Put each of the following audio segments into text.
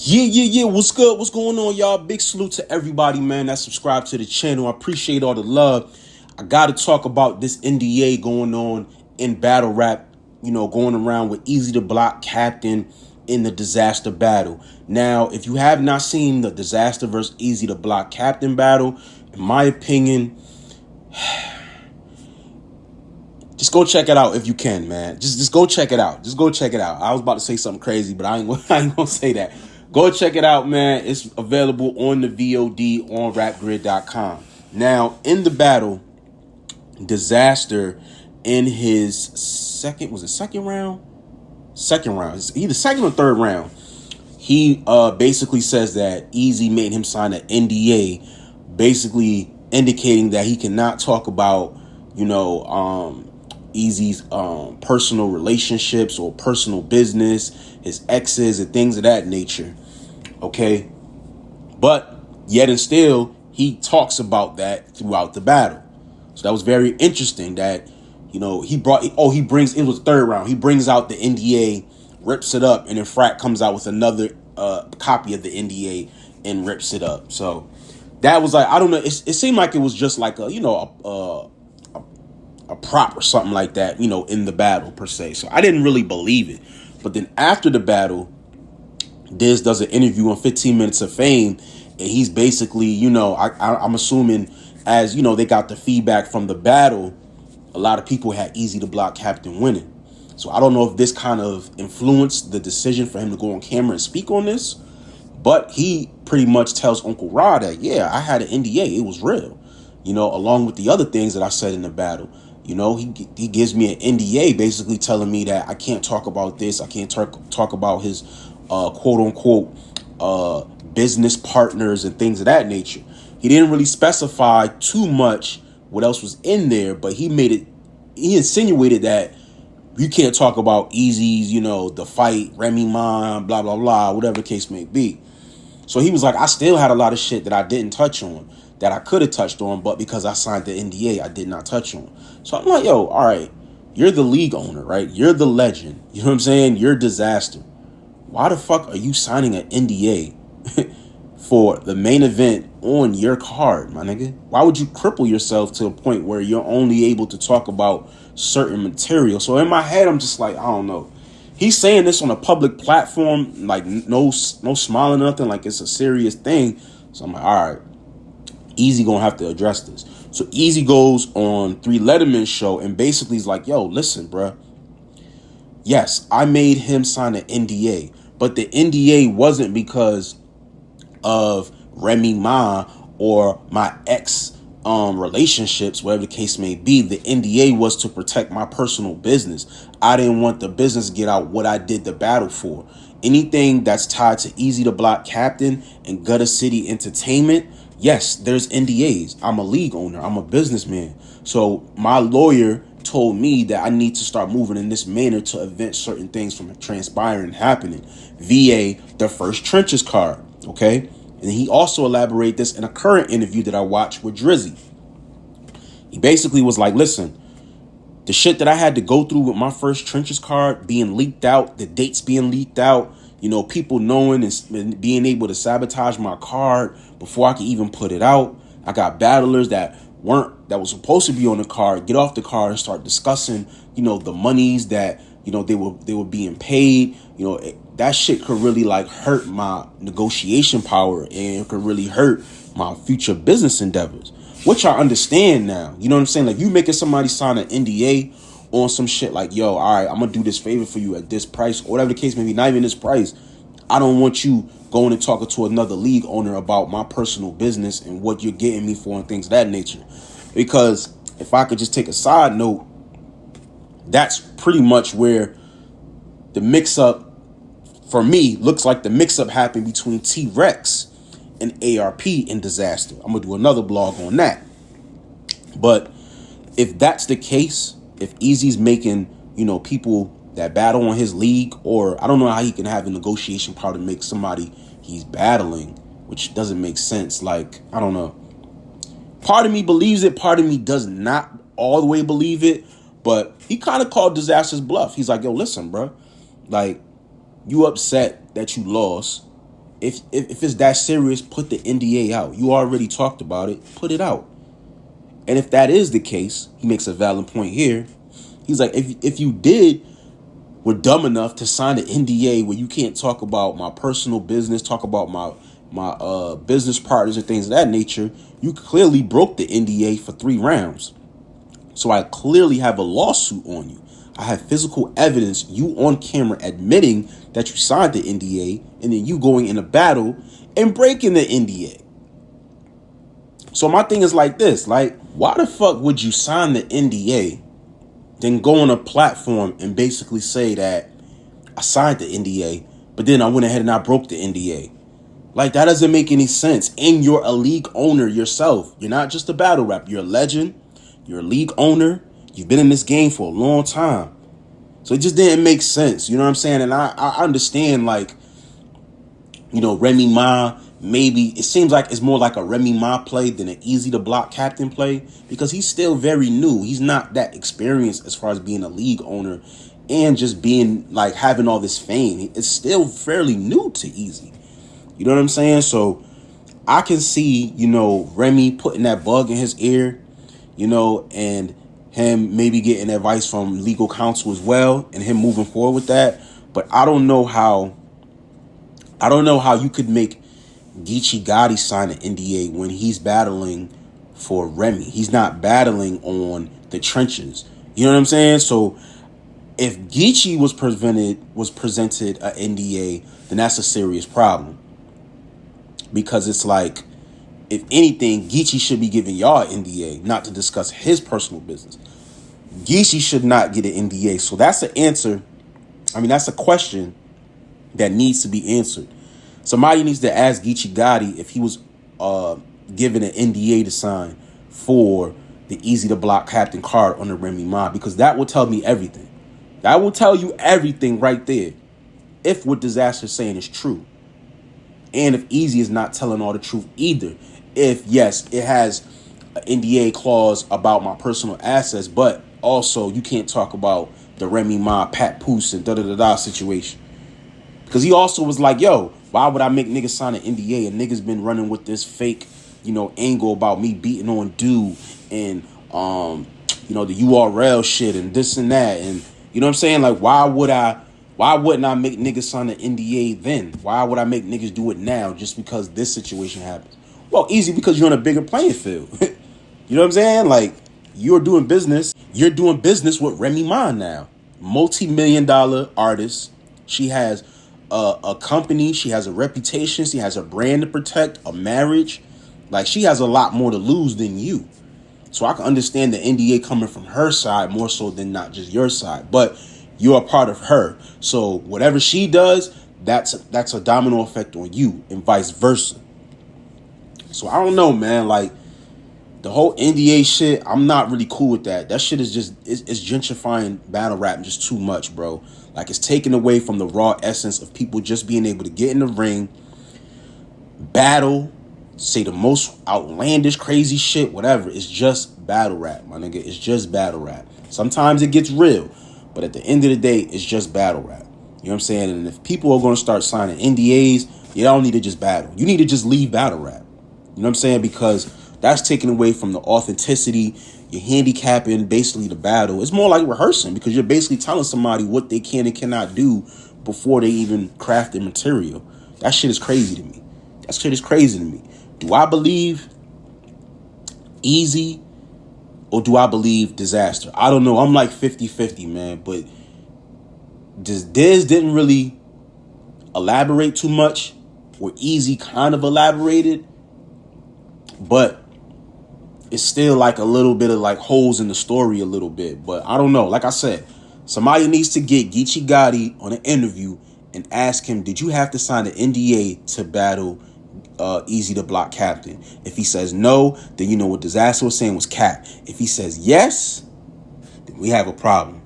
Yeah. What's good? What's going on, y'all? Big salute to everybody, man, that subscribed to the channel. I appreciate all the love. I got to talk about this NDA going on in battle rap, going around with Eazy the Block Captain in the Disaster battle. Now, if you have not seen the Disaster versus Eazy the Block Captain battle, in my opinion, just go check it out if you can, man. Just go check it out. Just go check it out. I was about to say something crazy, but I ain't gonna say that. Go check it out, man. It's available on the VOD on rapgrid.com. Now, in the battle, Disaster in his second round? Second round. It's either second or third round. He basically says that Eazy made him sign an NDA, basically indicating that he cannot talk about, Eazy's personal relationships or personal business, his exes and things of that nature. Okay. But yet and still, he talks about that throughout the battle. So that was very interesting that, it was third round. He brings out the NDA, rips it up, and then Frat comes out with another copy of the NDA and rips it up. So that was like, I don't know. It seemed like it was just like a prop or something like that, in the battle per se. So I didn't really believe it. But then after the battle, Diz does an interview on 15 Minutes of Fame, and he's basically, I'm assuming as, they got the feedback from the battle, a lot of people had Eazy the Block Captain winning. So I don't know if this kind of influenced the decision for him to go on camera and speak on this, but he pretty much tells Uncle Rod that, yeah, I had an NDA. It was real, along with the other things that I said in the battle. He gives me an NDA basically telling me that I can't talk about this. I can't talk about his quote unquote business partners and things of that nature. He didn't really specify too much what else was in there, but he insinuated that you can't talk about Eazy's, the fight, Remy Ma, blah, blah, blah, whatever the case may be. So he was like, I still had a lot of shit that I didn't touch on, that I could have touched on, but because I signed the NDA, I did not touch on. So I'm like, yo, all right, you're the league owner, right? You're the legend. You know what I'm saying? You're Disaster. Why the fuck are you signing an NDA for the main event on your card, my nigga? Why would you cripple yourself to a point where you're only able to talk about certain material? So in my head, I'm just like, I don't know. He's saying this on a public platform, like no smiling, nothing, like it's a serious thing. So I'm like, all right, Eazy gonna have to address this. So Eazy goes on 3 Letterman show and basically is like, yo, listen, bruh. Yes, I made him sign an NDA, but the NDA wasn't because of Remy Ma or my ex relationships, whatever the case may be. The NDA was to protect my personal business. I didn't want the business to get out what I did the battle for. Anything that's tied to Eazy the Block Captain and Gutter City Entertainment, yes, there's NDAs. I'm a league owner. I'm a businessman. So my lawyer told me that I need to start moving in this manner to prevent certain things from transpiring and happening via the first Trenches card. Okay. And he also elaborated this in a current interview that I watched with Drizzy. He basically was like, listen, the shit that I had to go through with my first Trenches card being leaked out, the dates being leaked out, people knowing and being able to sabotage my card before I could even put it out. I got battlers that was supposed to be on the card, get off the card and start discussing, the monies that, they were being paid. That shit could really like hurt my negotiation power and it could really hurt my future business endeavors, which I understand now. You know what I'm saying? Like, you making somebody sign an NDA on some shit like, yo, all right, I'm gonna do this favor for you at this price, or whatever the case may be, not even this price. I don't want you going and talking to another league owner about my personal business and what you're getting me for and things of that nature. Because if I could just take a side note, that's pretty much where the mix-up, for me, looks like the mix-up happened between T-Rex and ARP in Disaster. I'm going to do another blog on that. But if that's the case, if Eazy's making, people that battle on his league, or I don't know how he can have a negotiation power to make somebody he's battling, which doesn't make sense. Like, I don't know. Part of me believes it. Part of me does not all the way believe it. But he kind of called Disaster's bluff. He's like, yo, listen, bro. Like, you upset that you lost. If it's that serious, put the NDA out. You already talked about it. Put it out. And if that is the case, he makes a valid point here. He's like, if you were dumb enough to sign an NDA where you can't talk about my personal business, talk about my business partners and things of that nature, you clearly broke the NDA for 3 rounds. So I clearly have a lawsuit on you. I have physical evidence, you on camera admitting that you signed the NDA, and then you going in a battle and breaking the NDA. So my thing is like this, like, why the fuck would you sign the NDA, then go on a platform and basically say that I signed the NDA, but then I went ahead and I broke the NDA? Like, that doesn't make any sense. And you're a league owner yourself. You're not just a battle rap. You're a legend. You're a league owner. You've been in this game for a long time. So it just didn't make sense. You know what I'm saying? And I understand, like, you know, Remy Ma, maybe it seems like it's more like a Remy Ma play than an Eazy the Block Captain play, because he's still very new. He's not that experienced as far as being a league owner and just being like having all this fame. It's still fairly new to Eazy. You know what I'm saying? So I can see, you know, Remy putting that bug in his ear, you know, and him maybe getting advice from legal counsel as well, and him moving forward with that. But I don't know how you could make Geechi sign an NDA when he's battling for Remy. He's not battling on the trenches. You know what I'm saying? So if Geechi was presented an NDA, then that's a serious problem. Because it's like, if anything, Geechi should be giving y'all an NDA, not to discuss his personal business. Geechi should not get an NDA. So that's an answer. I mean, that's a question that needs to be answered. Somebody needs to ask Geechi if he was given an NDA to sign for the Eazy the Block Captain card on the Remy Ma, because that will tell me everything. That will tell you everything right there, if what DIZASTER is saying is true. And if Eazy is not telling all the truth either. If, yes, it has an NDA clause about my personal assets, but also you can't talk about the Remy Ma, Pat Poose, and da-da-da-da situation. Because he also was like, yo, why would I make niggas sign an NDA? And niggas been running with this fake, you know, angle about me beating on dude and, you know, the URL shit and this and that. And, you know what I'm saying? Like, why wouldn't I make niggas sign an NDA then? Why would I make niggas do it now just because this situation happens? Well, easy, because you're on a bigger playing field. You know what I'm saying? Like, you're doing business with Remy Ma now. Multi-million-dollar artist. She has a company. She has a reputation. She has a brand to protect, a marriage. Like, she has a lot more to lose than you. So I can understand the NDA coming from her side more so than not just your side. But you're a part of her. So whatever she does, that's a domino effect on you, and vice versa. So I don't know, man. Like, the whole NDA shit, I'm not really cool with that. That shit is just, it's gentrifying battle rap just too much, bro. Like, it's taken away from the raw essence of people just being able to get in the ring, battle, say the most outlandish, crazy shit, whatever. It's just battle rap, my nigga. It's just battle rap. Sometimes it gets real, but at the end of the day, it's just battle rap. You know what I'm saying? And if people are going to start signing NDAs, you don't need to just battle. You need to just leave battle rap. You know what I'm saying? Because that's taken away from the authenticity. You're handicapping basically the battle. It's more like rehearsing, because you're basically telling somebody what they can and cannot do before they even craft their material. That shit is crazy to me. That shit is crazy to me. Do I believe Eazy or do I believe DIZASTER? I don't know. I'm like 50-50, man. But Diz didn't really elaborate too much, where Eazy kind of elaborated. But it's still like a little bit of like holes in the story a little bit. But I don't know. Like I said, somebody needs to get Geechi on an interview and ask him, did you have to sign an NDA to battle Eazy the Block Captain? If he says no, then you know what DIZASTER was saying was cap. If he says yes, then we have a problem.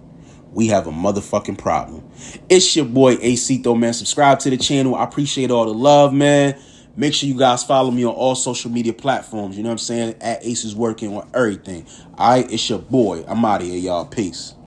We have a motherfucking problem. It's your boy AC though, man. Subscribe to the channel. I appreciate all the love, man. Make sure you guys follow me on all social media platforms. You know what I'm saying? At Ace is working on everything. All right, it's your boy. I'm out of here, y'all. Peace.